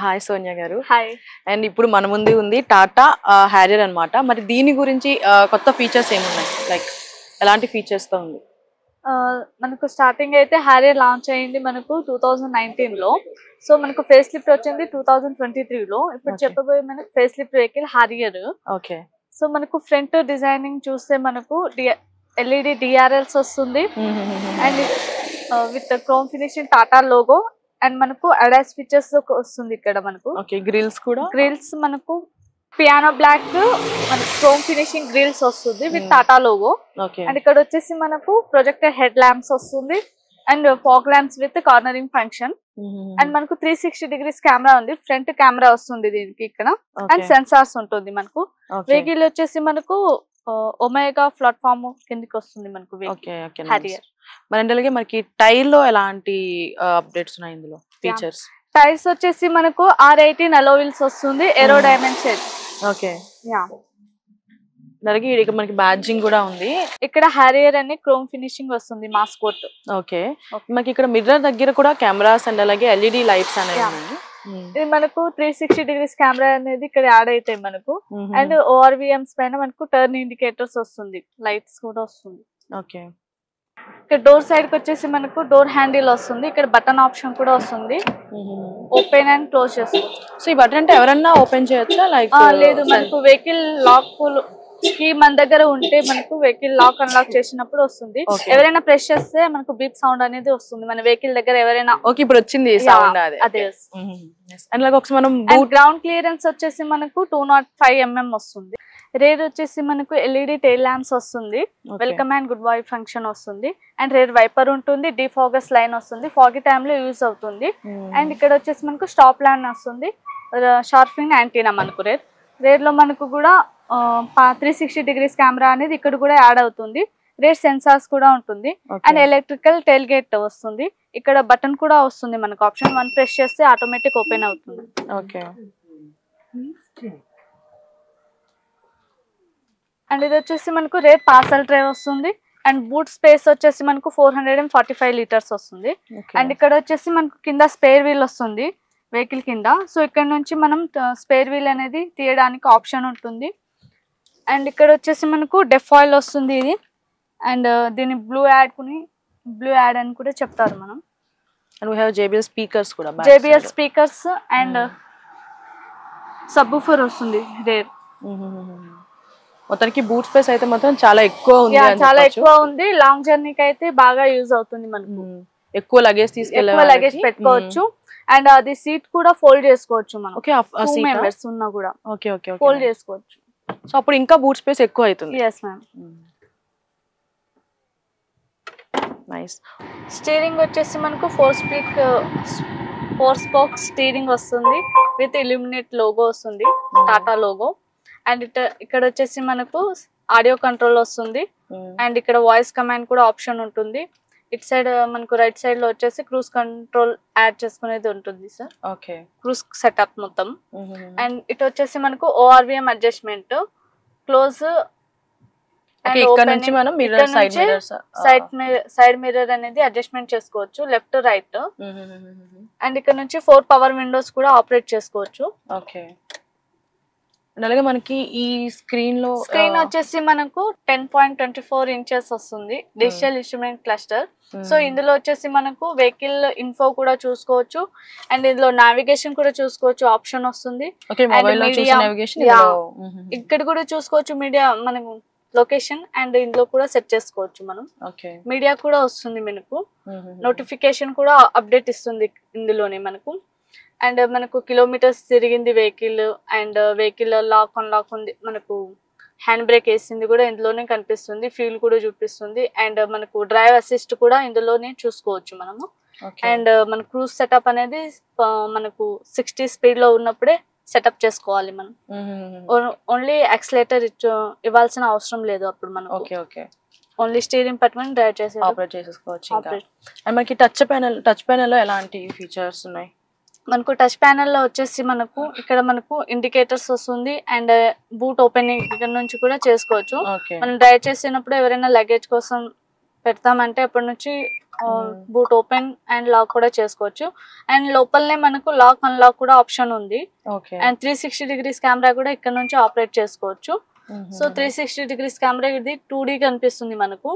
Hi Sonia గారు. Hi. And ఇప్పుడు మన ముందు ఉంది టాటా హ్యారియర్ అన్నమాట. మరి దీని గురించి కొత్త ఫీచర్స్ ఏమున్నాయి, లైక్ ఎలాంటి ఫీచర్స్ తో ఉంది? మనకు స్టార్టింగ్ అయితే హ్యారియర్ లాంచ్ అయ్యింది మనకు 2019 లో. సో మనకు ఫేస్ లిఫ్ట్ వచ్చింది 2023 లో. ఇప్పుడు చెప్పబోయే మనకు face lift vehicle Harrier. Okay. So మనకు ఫ్రంట్ డిజైనింగ్ చూస్తే మనకు ఎల్ఈడి డిఆర్ఎల్స్ వస్తుంది and with chrome finishing Tata logo and మనకు అడాస్ ఫీచర్స్ వస్తుంది ఇక్కడ మనకు. ఓకే. గ్రిల్స్ కూడా, గ్రిల్స్ మనకు పియానో బ్లాక్ మనకు క్రోమ్ ఫినిషింగ్ గ్రిల్స్ వస్తుంది విత్ టాటా లోగో. అండ్ ఇక్కడ వచ్చేసి మనకు ప్రొజెక్టర్ హెడ్ ల్యాంప్స్ వస్తుంది and fog lamps with cornering function. And మనకు 360 degrees కెమెరా ఉంది, ఫ్రంట్ కెమెరా వస్తుంది దీనికి ఇక్కడ అండ్ సెన్సార్స్ ఉంటుంది మనకు. వెహికల్ వచ్చేసి మనకు ఒమేగా ప్లాట్ఫామ్ కిందకి వస్తుంది మనకు హ్యారియర్. మరి మనకి టైర్ లో ఎలాంటి అప్డేట్స్ ఉన్నాయి ఇందులో ఫీచర్స్? టైర్స్ వచ్చేసి మనకు R18 అలో వీల్స్ వస్తుంది, ఏరో డైమెన్షన్. ఓకే. అలాగే మనకి బ్యాడ్జింగ్ కూడా ఉంది. ఇక్కడ హ్యారియర్ అని క్రోమ్ ఫినిషింగ్ వస్తుంది మాస్కోట్. ఓకే. మనకి ఇక్కడ మిర్రర్ దగ్గర కూడా కెమెరాస్ అండ్ అలాగే ఎల్ఈడి లైట్స్ అనేవి ఉన్నాయి. ఇది మనకు 360 degrees కెమెరా అనేది ఇక్కడ యాడ్ అవుతాయి మనకు. అండ్ ORVMs పైన మనకు టర్న్ ఇండికేటర్స్ వస్తుంది, లైట్స్ కూడా వస్తుంది. ఓకే. ఇక్కడ డోర్ సైడ్ కి వచ్చేసి మనకు డోర్ హ్యాండిల్ వస్తుంది, ఇక్కడ బటన్ ఆప్షన్ కూడా వస్తుంది, ఓపెన్ అండ్ క్లోజ్ చేసుకోవచ్చు. సో ఈ బటన్ అంటే ఎవరన్నా ఓపెన్ చేయొచ్చా? లైక్ లేదు, మనకు వెహికల్ లాక్ కీ మన దగ్గర ఉంటే మనకు వెహికల్ లాక్ అన్లాక్ చేసినప్పుడు వస్తుంది. ఎవరైనా ప్రెస్ చేస్తే మనకు బీప్ సౌండ్ అనేది వస్తుంది మన వెహికల్ దగ్గర ఎవరైనా. ఓకే, ఇప్పుడు వచ్చింది సౌండ్ అదే. అండ్ ఒకసారి మనం గ్రౌండ్ క్లియరెన్స్ వచ్చేసి మనకు 205 mm వస్తుంది. రేర్ వచ్చేసి మనకు ఎల్ఈడి టైల్ ల్యాంప్స్ వస్తుంది, welcome and good bye function వస్తుంది అండ్ రేర్ వైపర్ ఉంటుంది, డిఫాగస్ లైన్ వస్తుంది, ఫాగీ టైమ్ లో యూజ్ అవుతుంది. అండ్ ఇక్కడ వచ్చేసి మనకు స్టాప్ లైన్ వస్తుంది, షార్పింగ్ యాంటీనా మనకు రేర్ లో మనకు కూడా 360 degrees కెమెరా అనేది ఇక్కడ కూడా యాడ్ అవుతుంది, రేర్ సెన్సార్స్ కూడా ఉంటుంది అండ్ ఎలక్ట్రికల్ టైల్ గేట్ వస్తుంది. ఇక్కడ బటన్ కూడా వస్తుంది మనకు, ఆప్షన్ 1 ప్రెస్ చేస్తే ఆటోమేటిక్ ఓపెన్ అవుతుంది. ఓకే. అండ్ ఇది వచ్చేసి మనకు రేర్ పార్సల్ ట్రే వస్తుంది అండ్ బూట్ స్పేస్ వచ్చేసి మనకు 445 liters వస్తుంది. అండ్ ఇక్కడ వచ్చేసి మనకు కింద స్పేర్ వీల్ వస్తుంది వెహికల్ కింద. సో ఇక్కడ నుంచి మనం స్పేర్ వీల్ అనేది తీయడానికి ఆప్షన్ ఉంటుంది. అండ్ ఇక్కడ వచ్చేసి మనకు డెఫ్ ఆయిల్ వస్తుంది ఇది, అండ్ దీన్ని బ్లూ యాడ్ అని కూడా చెప్తారు మనం. And we have JBL speakers కూడా, JBL స్పీకర్స్ అండ్ సబ్వూఫర్ వస్తుంది రేర్. మొత్తానికి బూట్ స్పేస్ అయితే మాత్రం చాలా ఎక్కువ ఉంది, చాలా ఎక్కువ ఉంది. లాంగ్ జర్నీకి అయితే బాగా యూజ్ అవుతుంది మనకు, ఎక్కువ లగేజ్ లగేజ్ పెట్టుకోవచ్చు అండ్ అది సీట్ కూడా ఫోల్డ్ చేసుకోవచ్చు మనం. ఓకే, 2 members ఉన్నా కూడా ఓకే ఓకే ఫోల్డ్ చేసుకోవచ్చు. సో అప్పుడు ఇంకా బూట్ స్పేస్ ఎక్కువ అవుతుంది. yes ma'am. నైస్. స్టీరింగ్ వచ్చేసి మనకు 4 spoke స్టీరింగ్ వస్తుంది విత్ ఇల్యూమినేట్ లోగో వస్తుంది, టాటా లోగో. అండ్ ఇక్కడ వచ్చేసి మనకు ఆడియో కంట్రోల్ వస్తుంది అండ్ ఇక్కడ వాయిస్ కమాండ్ కూడా ఆప్షన్ ఉంటుంది. ఇట్ సైడ్ మనకు రైట్ సైడ్ లో వచ్చేసి క్రూజ్ కంట్రోల్ యాడ్ చేసుకునేది ఉంటుంది సార్. ఓకే. క్రూజ్ సెటప్ మొత్తం. అండ్ ఇటు వచ్చేసి మనకు ORVM adjustment, close side mirror అనేది అడ్జస్ట్మెంట్ చేసుకోవచ్చు, లెఫ్ట్ రైట్. అండ్ ఇక్కడ నుంచి 4 పవర్ విండోస్ కూడా ఆపరేట్ చేసుకోవచ్చు. ఓకే. అలాగే మనకి ఈ స్క్రీన్ వచ్చేసి మనకు 10.24 inches వస్తుంది, డిజిటల్ ఇన్స్ట్రుమెంట్ క్లస్టర్. సో ఇందులో వచ్చేసి మనకు వెహికల్ ఇన్ఫో కూడా చూసుకోవచ్చు అండ్ ఇందులో నావిగేషన్ కూడా చూసుకోవచ్చు, ఆప్షన్ వస్తుంది. ఇక్కడ కూడా చూసుకోవచ్చు మీడియా మనకు లొకేషన్ అండ్ ఇందులో కూడా సెట్ చేసుకోవచ్చు మనం. మీడియా కూడా వస్తుంది మనకు, నోటిఫికేషన్ కూడా అప్డేట్ ఇస్తుంది ఇందులోనే మనకు. అండ్ మనకు కిలోమీటర్స్ తిరిగింది వెహికల్ అండ్ వెహికల్ లాక్ ఉంది, మనకు హ్యాండ్ బ్రేక్ వేసింది కూడా ఇందులోనే కనిపిస్తుంది, ఫ్యూల్ కూడా చూపిస్తుంది అండ్ మనకు డ్రైవ్ అసిస్ట్ కూడా ఇందులోనే చూసుకోవచ్చు మనము. అండ్ మన క్రూజ్ సెటప్ అనేది మనకు 60 speed లో ఉన్నప్పుడే సెటప్ చేసుకోవాలి మనం, ఓన్లీ యాక్సిలేటర్ ఇవ్వాల్సిన అవసరం లేదు అప్పుడు మనం. ఓన్లీ స్టీరింగ్ పట్టుకొని డ్రైవ్ చేసి ఆపరేట్ చేసుకోవచ్చు. అండ్ మనకి టచ్ ప్యానెల్ లో ఎలాంటి ఫీచర్స్ ఉన్నాయి? మనకు టచ్ ప్యానెల్ లో వచ్చేసి మనకు ఇక్కడ మనకు ఇండికేటర్స్ వస్తుంది అండ్ బూట్ ఓపెనింగ్ ఇక్కడ నుంచి కూడా చేసుకోవచ్చు. మనం డ్రైవ్ చేసినప్పుడు ఎవరైనా లగేజ్ కోసం పెడతామంటే అప్పటి నుంచి బూట్ ఓపెన్ అండ్ లాక్ కూడా చేసుకోవచ్చు. అండ్ లోపలనే మనకు లాక్ అన్లాక్ కూడా ఆప్షన్ ఉంది. అండ్ 360 degrees కెమెరా కూడా ఇక్కడ నుంచి ఆపరేట్ చేసుకోవచ్చు. సో 360 degrees కెమెరా ఇది 2D కనిపిస్తుంది మనకు.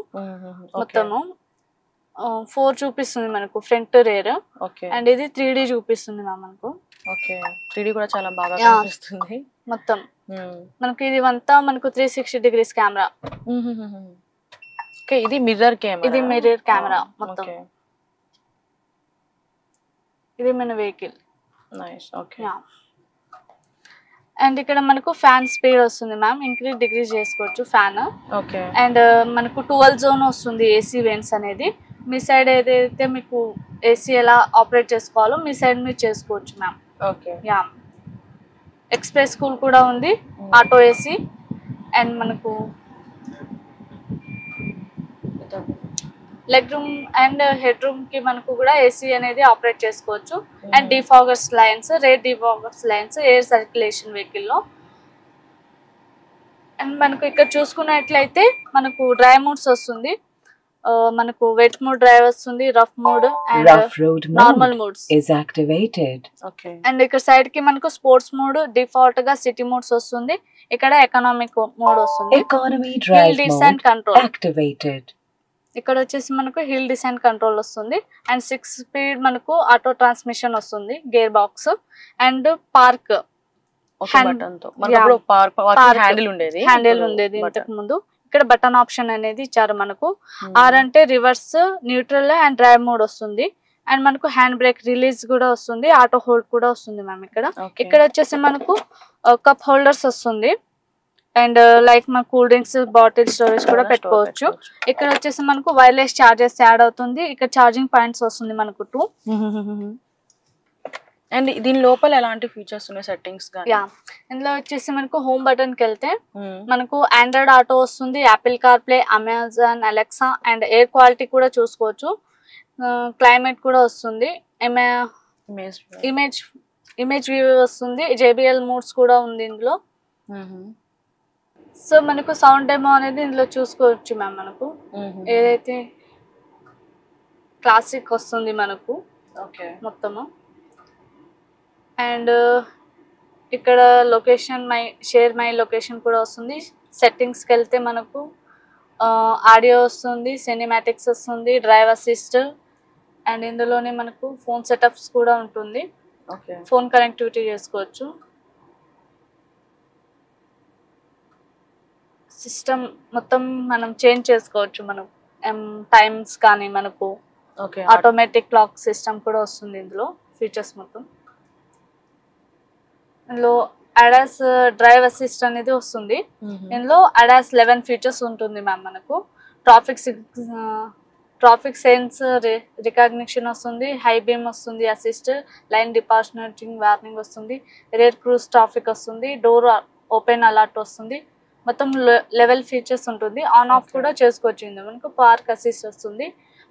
మొత్తము 4 చూపిస్తుంది మనకు ఫ్రంట్ రేర్. అండ్ ఇది 3D చూపిస్తుంది మనకు. 3D కూడా చాలా బాగా కనిపిస్తుంది మొత్తం. మనకి ఇది అంతా మనకు 360 degrees కెమెరా. ఇది మిర్రర్ కెమెరా. ఇది మిర్రర్ కెమెరా మొత్తం. ఇది మన వెహికల్. నైస్. ఓకే. అండ్ ఇక్కడ మనకు ఫ్యాన్ స్పీడ్ వస్తుంది మ్యామ్, ఇంక్రీజ్ డిక్రీజ్ చేసుకోవచ్చు ఫ్యాన్. ఓకే. అండ్ మనకు 12 జోన్ వస్తుంది ఏసీ వెంట్స్ అనేది. మీ సైడ్ ఏదైతే మీకు ఏసీ ఎలా ఆపరేట్ చేసుకోవాలో మీ సైడ్ మీరు చేసుకోవచ్చు ma'am. Okay. Yeah. Express cool కూడా ఉంది, ఆటో ఏసీ. అండ్ మనకు leg room and head room కి మనకు కూడా ఏసీ అనేది ఆపరేట్ చేసుకోవచ్చు. And defoggers lines, rear defoggers lines air circulation vehicle లో. అండ్ మనకు ఇక్కడ చూసుకున్నట్లయితే మనకు డ్రైవ్ మోడ్స్ వస్తుంది. మనకు వెట్ మోడ్ డ్రైవ్ వస్తుంది, rough mode and normal modes is activated. Okay. And ఇక్కడ సైడ్ కి మనకు స్పోర్ట్స్ మోడ్, డిఫాల్ట్ గా సిటీ మోడ్స్ వస్తుంది. ఇక్కడ ఎకనామిక్ మోడ్ వస్తుంది. Economy drive డిసెంట్ mode కంట్రోల్. activated. ఇక్కడ వచ్చేసి మనకు హిల్ డిసెంట్ కంట్రోల్ వస్తుంది. అండ్ 6 స్పీడ్ మనకు ఆటో ట్రాన్స్మిషన్ వస్తుంది, gear box. And park handle ఉండేది ఇంతకు ముందు. ఇక్కడ బటన్ ఆప్షన్ అనేది ఇచ్చారు మనకు. ఆర్ అంటే reverse, neutral and drive mode వస్తుంది. అండ్ మనకు హ్యాండ్ బ్రేక్ రిలీజ్ కూడా వస్తుంది, ఆటో హోల్డ్ కూడా వస్తుంది మ్యామ్. ఇక్కడ వచ్చేసి మనకు కప్ హోల్డర్స్ వస్తుంది. అండ్ లైక్ మన కూల్ డ్రింక్స్ బాటిల్ స్టోరేజ్ కూడా పెట్టుకోవచ్చు. ఇక్కడ వచ్చేసి మనకు వైర్లెస్ చార్జెస్ యాడ్ అవుతుంది. ఇక్కడ ఛార్జింగ్ పాయింట్స్ వస్తుంది మనకు 2. అండ్ దీని లోపల ఎలాంటి ఫీచర్స్ ఉన్నాయి సెట్టింగ్స్ గాని? యా, ఇందులో వచ్చేసి మనకు హోమ్ బటన్ కి వెళ్తే మనకు ఆండ్రాయిడ్ ఆటో వస్తుంది, Apple car play, Amazon Alexa and air quality కూడా చూసుకోవచ్చు. క్లైమేట్ కూడా వస్తుంది, ఇమేజ్ వ్యూ వస్తుంది, JBL మోడ్స్ కూడా ఉంది ఇందులో. సో మనకు సౌండ్ డెమో అనేది ఇందులో చూసుకోవచ్చు మ్యామ్. మనకు ఏదైతే క్లాసిక్ వస్తుంది మనకు మొత్తము. అండ్ ఇక్కడ లొకేషన్ షేర్ మై లొకేషన్ కూడా వస్తుంది. సెట్టింగ్స్కి వెళ్తే మనకు ఆడియో వస్తుంది, సినిమాటిక్స్ వస్తుంది, డ్రైవ్ అసిస్ట్. అండ్ ఇందులోనే మనకు ఫోన్ సెటప్స్ కూడా ఉంటుంది, ఫోన్ కనెక్టివిటీ చేసుకోవచ్చు. సిస్టమ్ మొత్తం మనం చేంజ్ చేసుకోవచ్చు. మనం టైమ్స్ కానీ మనకు ఆటోమేటిక్ క్లాక్ సిస్టమ్ కూడా వస్తుంది ఇందులో ఫీచర్స్ మొత్తం. ఇందులో అడాస్ డ్రైవ్ అసిస్ట్ అనేది వస్తుంది. ఇందులో అడాస్ 11 ఫీచర్స్ ఉంటుంది మ్యామ్. మనకు ట్రాఫిక్ సెన్స్ రికగ్నిషన్ వస్తుంది, హై బీమ్ వస్తుంది, అసిస్ట్, లైన్ డిపార్చరింగ్ వార్నింగ్ వస్తుంది, రేర్ క్రూజ్ ట్రాఫిక్ వస్తుంది, డోర్ ఓపెన్ అలర్ట్ వస్తుంది. మొత్తం లెవెల్ ఫీచర్స్ ఉంటుంది. ఆన్ ఆఫ్ కూడా చేసుకోవచ్చు. మనకు పార్క్ అసిస్ట్ వస్తుంది,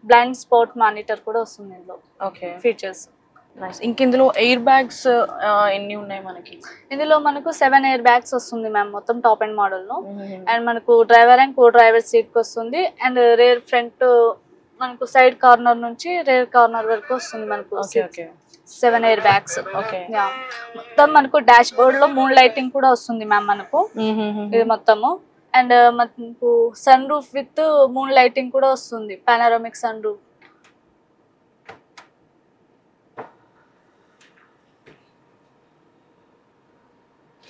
బ్లైండ్ స్పాట్ మానిటర్ కూడా వస్తుంది ఇందులో ఫీచర్స్. ఇంక ఇందులో ఎయిర్ బ్యాగ్స్ ఎన్ని ఉన్నాయి మనకి? ఇందులో మనకు 7 ఎయిర్ బ్యాగ్స్ వస్తుంది మ్యామ్ మొత్తం టాప్ అండ్ మోడల్ లో. అండ్ మనకు driver and co driver seat కి వస్తుంది. అండ్ రేర్ ఫ్రంట్ మనకు సైడ్ కార్నర్ నుంచి రేర్ కార్నర్ వరకు వస్తుంది మనకు 7 ఎయిర్ బ్యాగ్స్. మొత్తం మనకు డాష్ బోర్డ్ లో మూన్ లైటింగ్ కూడా వస్తుంది మ్యామ్ మనకు ఇది మొత్తము. అండ్ మనకు sun roof with moon lighting కూడా వస్తుంది, పానోరామిక్ సన్ రూఫ్.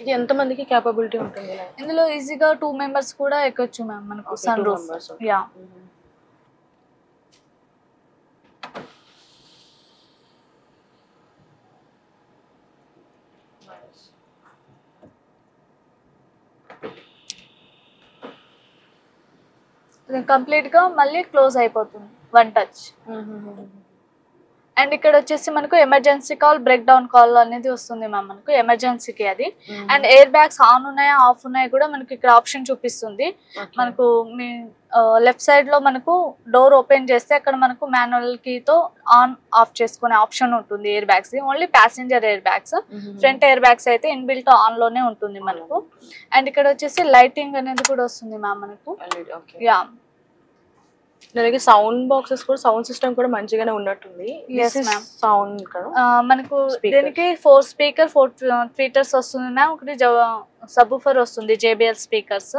ఇది ఎంత మందికి కేపబిలిటీ ఉంటుంది? ఇందులో ఈజీగా 2 మెంబర్స్ కూడా ఎక్కొచ్చు మ్యామ్ మనకు సన్ రూఫ్. యా, కంప్లీట్ గా మళ్ళీ క్లోజ్ అయిపోతుంది 1 టచ్. అండ్ ఇక్కడ వచ్చేసి మనకు emergency call, break down call అనేది వస్తుంది మ్యామ్ మనకు ఎమర్జెన్సీకి అది. అండ్ ఎయిర్ బ్యాగ్స్ ఆన్ ఉన్నాయా ఆఫ్ ఉన్నాయా కూడా మనకి ఇక్కడ ఆప్షన్ చూపిస్తుంది. మనకు మీ లెఫ్ట్ సైడ్ లో మనకు డోర్ ఓపెన్ చేస్తే అక్కడ మనకు మాన్యువల్ కీతో ఆన్ ఆఫ్ చేసుకునే ఆప్షన్ ఉంటుంది air bags. Only passenger air bags, front air bags అయితే ఇన్బిల్ట్ ఆన్ లోనే ఉంటుంది మనకు. అండ్ ఇక్కడ వచ్చేసి లైటింగ్ అనేది కూడా వస్తుంది మ్యామ్ మనకు. యా, అలాగే సౌండ్ బాక్సెస్ కూడా సౌండ్ సిస్టమ్ కూడా మంచిగానే ఉన్నట్టుంది. సౌండ్ కదా మనకు దీనికి 4 స్పీకర్ 4 ట్వీటర్స్ వస్తుంది మ్యామ్. ఒకటి సబ్వూఫర్ వస్తుంది JBL స్పీకర్స్.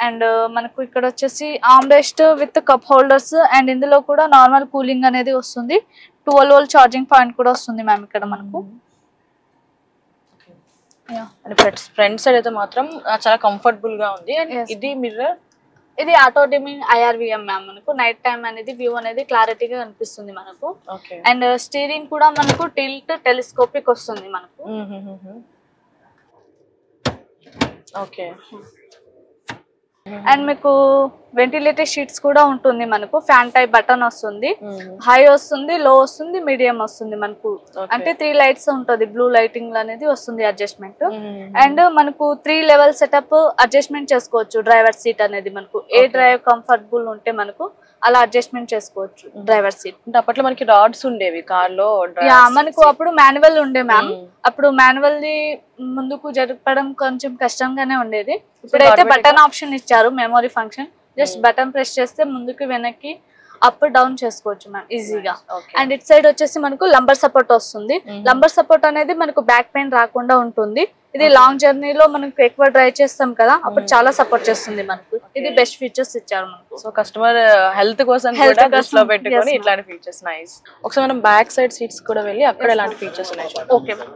అండ్ మనకు ఇక్కడ వచ్చేసి armrest with cup holders and ఇందులో కూడా నార్మల్ కూలింగ్ అనేది వస్తుంది. 12 వోల్ట్ ఛార్జింగ్ పాయింట్ కూడా వస్తుంది మ్యామ్ ఇక్కడ మనకు. ఫ్రంట్ సైడ్ అయితే మాత్రం చాలా కంఫర్టబుల్ గా ఉంది. అండ్ ఇది మిర్రర్, ఇది ఆటో డిమింగ్ IRVM మ్యామ్. మనకు నైట్ టైం అనేది వ్యూ అనేది క్లారిటీగా కనిపిస్తుంది మనకు. అండ్ స్టీరింగ్ కూడా మనకు టిల్ట్ టెలిస్కోపిక్ వస్తుంది మనకు. ఓకే. అండ్ మీకు వెంటిలేటర్ షీట్స్ కూడా ఉంటుంది మనకు. ఫ్యాన్ టైప్ బటన్ వస్తుంది. హై వస్తుంది, లో వస్తుంది, మీడియం వస్తుంది మనకు. అంటే 3 లైట్స్ ఉంటుంది. బ్లూ లైటింగ్ అనేది వస్తుంది అడ్జస్ట్మెంట్. అండ్ మనకు 3 లెవెల్ సెటప్ అడ్జస్ట్మెంట్ చేసుకోవచ్చు. డ్రైవర్ సీట్ అనేది మనకు ఏ డ్రైవ్ కంఫర్టబుల్ ఉంటే మనకు అలా అడ్జస్ట్మెంట్ చేసుకోవచ్చు డ్రైవర్ సీట్. అంటే అప్పట్లో మనకి రాడ్స్ ఉండేవి కార్ లో. మనకు అప్పుడు మాన్యువల్ ఉండే మ్యామ్. అప్పుడు మాన్యువల్ ది ముందుకు జరపడం కొంచెం కష్టంగానే ఉండేది. ఇప్పుడైతే బటన్ ఆప్షన్ ఇచ్చారు, memory function. Just button press చేస్తే ముందుకు వెనక్కి అప్ డౌన్ చేసుకోవచ్చు మ్యామ్ ఈజీగా. అండ్ ఇట్ సైడ్ వచ్చేసి మనకు లంబర్ సపోర్ట్ వస్తుంది. లంబర్ సపోర్ట్ అనేది మనకు బ్యాక్ పెయిన్ రాకుండా ఉంటుంది. ఇది లాంగ్ జర్నీలో మనకు ఎక్కువ డ్రైవ్ చేస్తాం కదా, అప్పుడు చాలా సపోర్ట్ చేస్తుంది మనకు. ఇది బెస్ట్ ఫీచర్స్ ఇచ్చారు మనకు. సో కస్టమర్ హెల్త్ కోసం కూడా దృష్టిలో పెట్టుకొని ఇట్లాంటి ఫీచర్స్ నైస్. ఒకసారి మనం బ్యాక్ సైడ్ సీట్స్ కూడా వెళ్ళి అక్కడ ఎలాంటి ఫీచర్స్ ఉన్నాయి. Okay ma'am.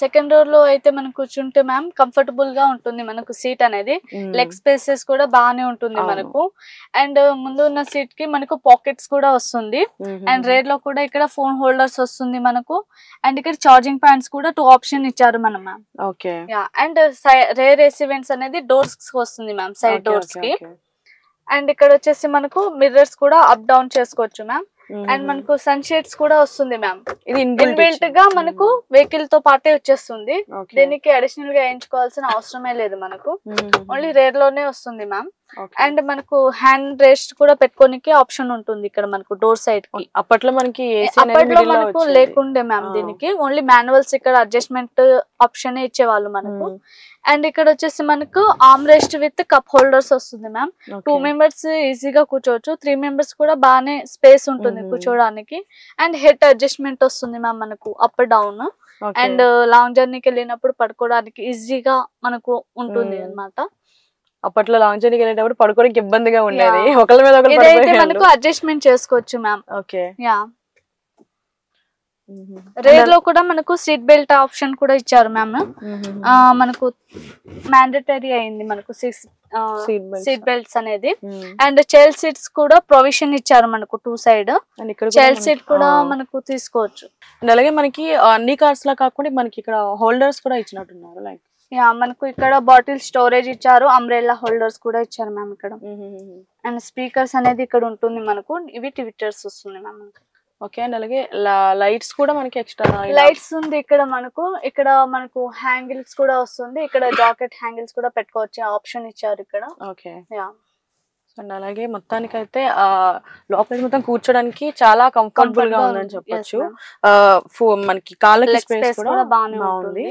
సెకండ్ రోర్ లో అయితే మనం కూర్చుంటే మ్యామ్ కంఫర్టబుల్ గా ఉంటుంది మనకు సీట్ అనేది. లెగ్ స్పేసెస్ కూడా బాగానే ఉంటుంది మనకు. అండ్ ముందు ఉన్న సీట్ కి మనకు పాకెట్స్ కూడా వస్తుంది. అండ్ రేర్ లో కూడా ఇక్కడ ఫోన్ హోల్డర్స్ వస్తుంది మనకు. అండ్ ఇక్కడ ఛార్జింగ్ పాయింట్స్ కూడా 2 ఆప్షన్ ఇచ్చారు మనం ma'am. Okay. And rare AC vents అనేది డోర్స్ వస్తుంది మ్యామ్, సైడ్ డోర్స్ కి. అండ్ ఇక్కడ వచ్చేసి మనకు మిర్రర్స్ కూడా అప్ డౌన్ చేసుకోవచ్చు మ్యామ్. అండ్ మనకు సన్ షేడ్స్ కూడా వస్తుంది మ్యామ్. ఇది ఇన్బిల్ట్ గా మనకు వెహికల్ తో పాటే వచ్చేస్తుంది. దీనికి అడిషనల్ గా వేయించుకోవాల్సిన అవసరమే లేదు మనకు. ఓన్లీ రేర్ లోనే వస్తుంది మ్యామ్. అండ్ మనకు హ్యాండ్ రెస్ట్ కూడా పెట్టుకోనికి ఆప్షన్ ఉంటుంది ఇక్కడ మనకు డోర్ సైడ్ కి. అప్పట్లో మనకి మనకు లేకుండే మ్యామ్. దీనికి ఓన్లీ మాన్యువల్స్ ఇక్కడ అడ్జస్ట్మెంట్ ఆప్షన్ ఇచ్చేవాళ్ళు మనకు. అండ్ ఇక్కడ వచ్చేసి మనకు arm rest with cup holders వస్తుంది మ్యామ్. 2 మెంబర్స్ ఈజీగా కూర్చోవచ్చు. 3 మెంబర్స్ కూడా బాగానే స్పేస్ ఉంటుంది కూర్చోడానికి. అండ్ హెడ్ అడ్జస్ట్మెంట్ వస్తుంది మ్యామ్ మనకు అప్ డౌన్. అండ్ లాంగ్ జర్నీకి వెళ్ళినప్పుడు పడుకోవడానికి ఈజీగా మనకు ఉంటుంది అన్నమాట. అప్పట్లో లాంగ్ జర్నీకి వెళ్ళేటప్పుడు పడుకోవడానికి ఇబ్బందిగా ఉండేది. ఒకళ్ళ మీద ఒకళ్ళు ఇదైతే మనకు అడ్జస్ట్మెంట్ చేసుకోవచ్చు మ్యామ్. ఓకే. యా. రేర్ లో కూడా మనకు సీట్ బెల్ట్ ఆప్షన్ కూడా ఇచ్చారు మ్యామ్. మనకు మ్యాండేటరీ అయింది మనకు 6 సీట్ బెల్ట్స్ అనేది. అండ్ చైల్డ్ సీట్స్ కూడా ప్రొవిజన్ ఇచ్చారు మనకు 2 సైడ్. చైల్డ్ సీట్ కూడా మనకు తీసుకోవచ్చు. అలాగే మనకి అన్ని కార్స్ లా కాకుండా మనకి ఇక్కడ హోల్డర్స్ కూడా ఇచ్చినట్టున్నారు. లైక్ మనకు ఇక్కడ బాటిల్ స్టోరేజ్ ఇచ్చారు, అంబ్రెల్లా హోల్డర్స్ కూడా ఇచ్చారు మ్యామ్ ఇక్కడ. అండ్ స్పీకర్స్ అనేది ఇక్కడ ఉంటుంది మనకు. ఇవి ట్విట్టర్స్ వస్తుంది మ్యామ్. ఓకే. అండ్ అలాగే లైట్స్ కూడా మనకి ఎక్స్ట్రా లైట్స్ ఉంది ఇక్కడ మనకు. ఇక్కడ మనకు హ్యాంగిల్స్ కూడా వస్తుంది. ఇక్కడ జాకెట్ హ్యాంగిల్స్ కూడా పెట్టుకోవచ్చు ఆప్షన్ ఇచ్చారు ఇక్కడ. ఓకే. అండ్ అలాగే మొత్తానికైతే లోపల మొత్తం కూర్చోడానికి చాలా కంఫర్టబుల్ గా ఉందని చెప్పొచ్చు. మనకి కాళ్ళకి స్పేస్ కూడా బాగుంది.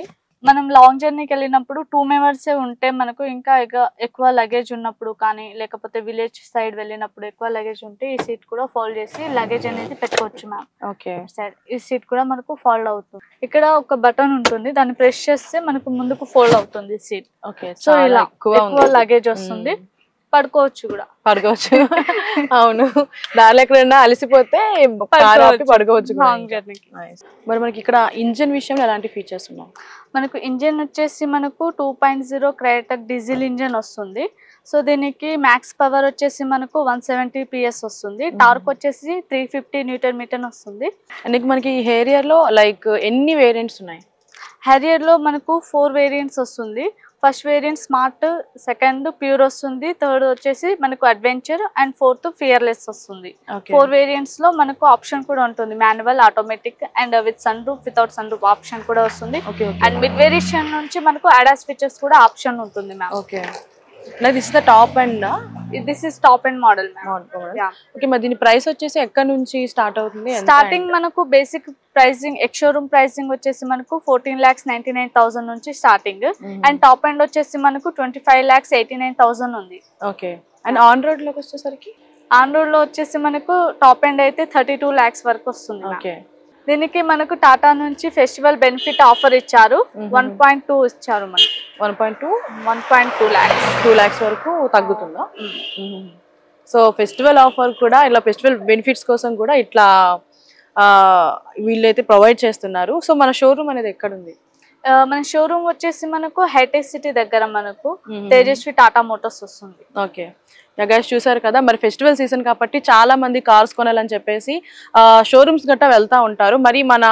మనం లాంగ్ జర్నీకి వెళ్ళినప్పుడు 2 మెంబర్స్ ఉంటే మనకు ఇంకా ఎక్కువ లగేజ్ ఉన్నప్పుడు కానీ లేకపోతే విలేజ్ సైడ్ వెళ్ళినప్పుడు ఎక్కువ లగేజ్ ఉంటే ఈ సీట్ కూడా ఫోల్డ్ చేసి లగేజ్ అనేది పెట్టుకోవచ్చు మ్యామ్. ఓకే. సైడ్ ఈ సీట్ కూడా మనకు ఫోల్డ్ అవుతుంది. ఇక్కడ ఒక బటన్ ఉంటుంది, దాన్ని ప్రెస్ చేస్తే మనకు ముందుకు ఫోల్డ్ అవుతుంది సీట్. ఓకే. సో ఇలా ఎక్కువ లగేజ్ వస్తుంది. పడుకోవచ్చు కూడా. అవును. దారిలో ఎక్కడైనా అలసిపోతే పడుకోవచ్చు లాంగ్ జర్నీకి. మరి మనకి ఇక్కడ ఇంజిన్ విషయంలో ఎలాంటి ఫీచర్స్ ఉన్నాయి? మనకు ఇంజిన్ వచ్చేసి మనకు 2.0 క్రైటక్ డీజిల్ ఇంజిన్ వస్తుంది. సో దీనికి మ్యాక్స్ పవర్ వచ్చేసి మనకు 170 PS వస్తుంది. టార్క్ వచ్చేసి 350 న్యూటన్ మీటర్ వస్తుంది. అండ్ మనకి హెరియర్ లో లైక్ ఎన్ని వేరియంట్స్ ఉన్నాయి? హెరియర్ లో మనకు 4 వేరియంట్స్ వస్తుంది. First variant smart, second pure వస్తుంది, థర్డ్ వచ్చేసి మనకు అడ్వెంచర్ అండ్ ఫోర్త్ ఫియర్లెస్ వస్తుంది. 4 వేరియంట్స్ లో మనకు ఆప్షన్ కూడా ఉంటుంది, manual, automatic and with sun roof, without sun roof option కూడా వస్తుంది. అండ్ మిడ్ వేరియేషన్ నుంచి మనకు ADAS ఫీచర్స్ కూడా ఆప్షన్ ఉంటుంది ma'am. Okay. This is the top end this is top end model ma'am. Okay. మరి దీని ప్రైస్ వచ్చేసి ఎక్కడ నుంచి స్టార్ట్ అవుతుంది? స్టార్టింగ్ మనకు basic pricing ex showroom pricing వచ్చేసి మనకు 14,99,000 నుంచి స్టార్టింగ్. అండ్ టాప్ అండ్ వచ్చేసి మనకు 25,89,000 ఉంది. ఓకే. అండ్ ఆన్ రోడ్ లోకి వచ్చేసరికి ఆన్ రోడ్ లో వచ్చేసి మనకు టాప్ ఎండ్ అయితే 32 lakhs వరకు వస్తుంది. దీనికి మనకు టాటా నుంచి ఫెస్టివల్ బెనిఫిట్ ఆఫర్ ఇచ్చారు. 1.2 ఇచ్చారు మనకి. 1.2 lakhs 2 lakhs వరకు తగ్గుతుందా? సో ఫెస్టివల్ ఆఫర్ కూడా ఇలా ఫెస్టివల్ బెనిఫిట్స్ కోసం కూడా ఇట్లా వీళ్ళైతే ప్రొవైడ్ చేస్తున్నారు. సో మన షోరూమ్ అనేది ఎక్కడ ఉంది? మన షోరూమ్ వచ్చేసి మనకు హైటెక్ సిటీ దగ్గర మనకు తేజస్వి టాటా మోటార్స్ వస్తుంది. ఓకే గైస్ చూసారు కదా, మరి ఫెస్టివల్ సీజన్ కాబట్టి చాలా మంది కార్స్ కొనాలని చెప్పేసి షోరూమ్స్ గట్టా వెళ్తూ ఉంటారు. మరి మన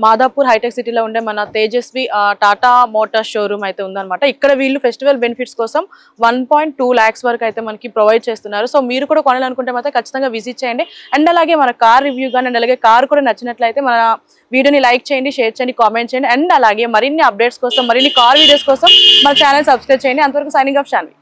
మాదాపూర్ హైటెక్ సిటీలో ఉండే మన తేజస్వి టాటా మోటార్స్ షోరూమ్ అయితే ఉందన్నమాట. ఇక్కడ వీళ్ళు ఫెస్టివల్ బెనిఫిట్స్ కోసం 1.2 lakhs వరకు అయితే మనకి ప్రొవైడ్ చేస్తున్నారు. సో మీరు కూడా కొనాలనుకుంటే మాత్రం ఖచ్చితంగా విజిట్ చేయండి. అండ్ అలాగే మన కార్ రివ్యూ కానీ అండ్ అలాగే కార్ కూడా నచ్చినట్లయితే మన వీడియోని లైక్ చేయండి, షేర్ చేయండి, కామెంట్ చేయండి. అండ్ అలాగే మరిన్ని అప్డేట్స్ కోసం, మరిన్ని కార్ వీడియోస్ కోసం మన ఛానల్ సబ్స్క్రైబ్ చేయండి. అంతవరకు సైనింగ్ ఆఫ్ శాన్వి.